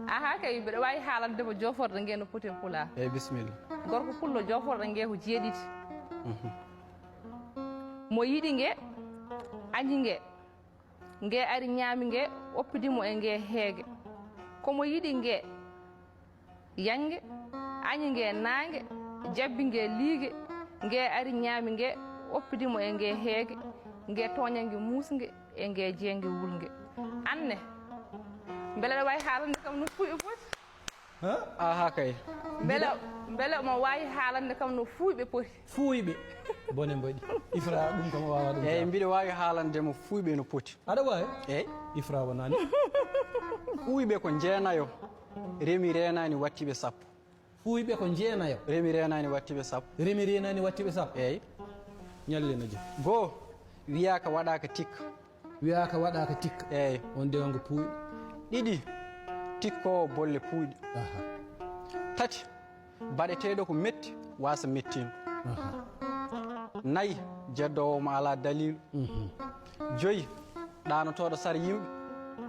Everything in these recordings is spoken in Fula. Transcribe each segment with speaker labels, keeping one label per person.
Speaker 1: aha kay mbiɗa wawi haalande mo joforde nge no poti pula
Speaker 2: eyyi bisimilla
Speaker 1: gorko pullo joforde nge ko jeeɗiɗi mo yiɗi nge añi nge ari ñaami nge oppidimo e nge heege komo yiɗi nge yange añi nge naange jabbi nge liige nge ari ñaami nge oppidimo e nge heege nge toñange muusnge e nge jeenge wulnge anne beele ɗa wawi haalande kam no fuuɓe poti
Speaker 2: aha kay
Speaker 1: beele omo wawi haalande kam no fuuɓe poti
Speaker 3: fuuyɓe bone mbaɗi Ifra ɗum kam wawa ɗum
Speaker 2: eyyi mbiɗa wawi haalandemo fuuyɓe no poti
Speaker 3: aɗa wawi
Speaker 2: eyyi
Speaker 3: Ifra wonani
Speaker 2: fuuyɓe ko jeenayo remi renani wattiɓe sappo
Speaker 3: fuuyɓe ko jeenayo
Speaker 2: remi renani wattiɓe sappo
Speaker 3: remi renani wattiɓe sappo
Speaker 2: eyyi
Speaker 3: ñallena joom
Speaker 2: goo wiyaka waɗaka tikka
Speaker 3: wiyaka waɗaka tikka
Speaker 2: eyyi
Speaker 3: on dewango puuyɗo
Speaker 2: ɗiɗi tikkowo bolle puuyɗe tati baɗeteɗo ko metti wasa mettima nayyi jeddowomo ala dalilu joyi ɗanotoɗo sara yimɓe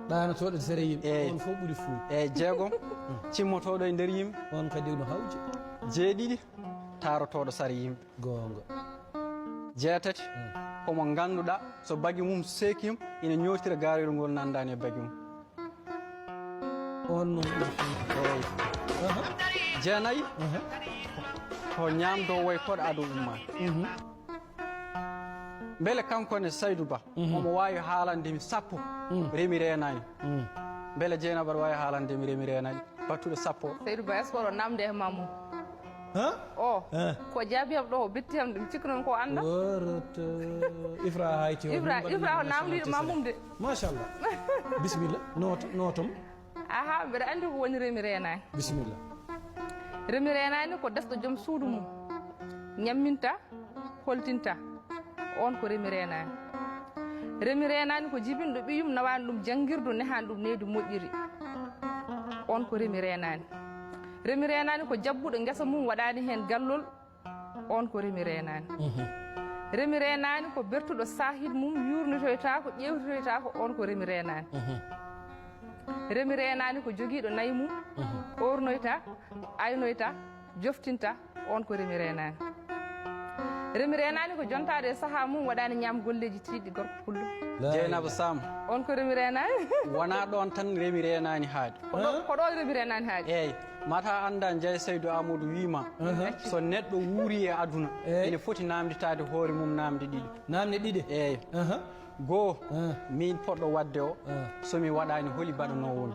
Speaker 3: ɗanotoɗo sara yimɓe
Speaker 2: eyyi
Speaker 3: on fof ɓuuri fuuy
Speaker 2: eyyi jeegom cimmotoɗo e nder yimɓe
Speaker 3: on kadi no hawji
Speaker 2: jeeɗiɗi tarotoɗo sara yimɓe
Speaker 3: gonga
Speaker 2: jeetati komo ganduɗa so bagui mum seekima ina ñowtira garol ngol nandani e bagui mum
Speaker 3: on noon
Speaker 2: eyyi jeenayyi ko ñamdo way koɗo ado umma beele kankone Saydou Ba omo wawi haalandemi sappo remi renani beele Dieynaba aɗa wawi haalandemi remi renani battuɗo sappo
Speaker 1: Saydou Ba est ce que oɗo namde e mamum o ko jaabiyam ɗo o bettiyam ɗum cikku noon ko anda
Speaker 3: woroto Ifra hayti
Speaker 1: Ifra o namdiɗo mamum de
Speaker 3: machallah bisimilla notom
Speaker 1: aha mbeɗa andi ko woni remi renani
Speaker 3: bisimilla
Speaker 1: remi renani ko desɗo joom suudu mum ñamminta holtinta on ko remi renani remi renani ko jibinɗo ɓiyum nawani ɗum janguirdu nehani ɗum neydi moƴƴiri on ko remi renani remi renani ko jabbuɗo guesa mum waɗani hen gallol on ko remi renani remi renani ko bertuɗo sahid mum yurnitoyta ko ƴewtitoyta ko on ko remi renani remi renani ko joguiɗo nayyi mum ornoyta aynoyta joftinta on ko remi renani remi renani ko jontade e saaha mum waɗani ñam golleji tiɗɗi gorko pullo
Speaker 2: Dieynaba Sam
Speaker 1: on ko remi renani
Speaker 2: wona ɗon tan remi renani haaɗi
Speaker 1: ko ɗo remi renani haaɗi
Speaker 2: eyyi mata anda Ndiaye Saydou Amadou wima so neɗɗo wuuri e aduna ene foti namditade hoore mum namde ɗiɗi
Speaker 3: namde ɗiɗi
Speaker 2: eyyi goo min poɗɗo wadde o somi waɗani holi baɗanowo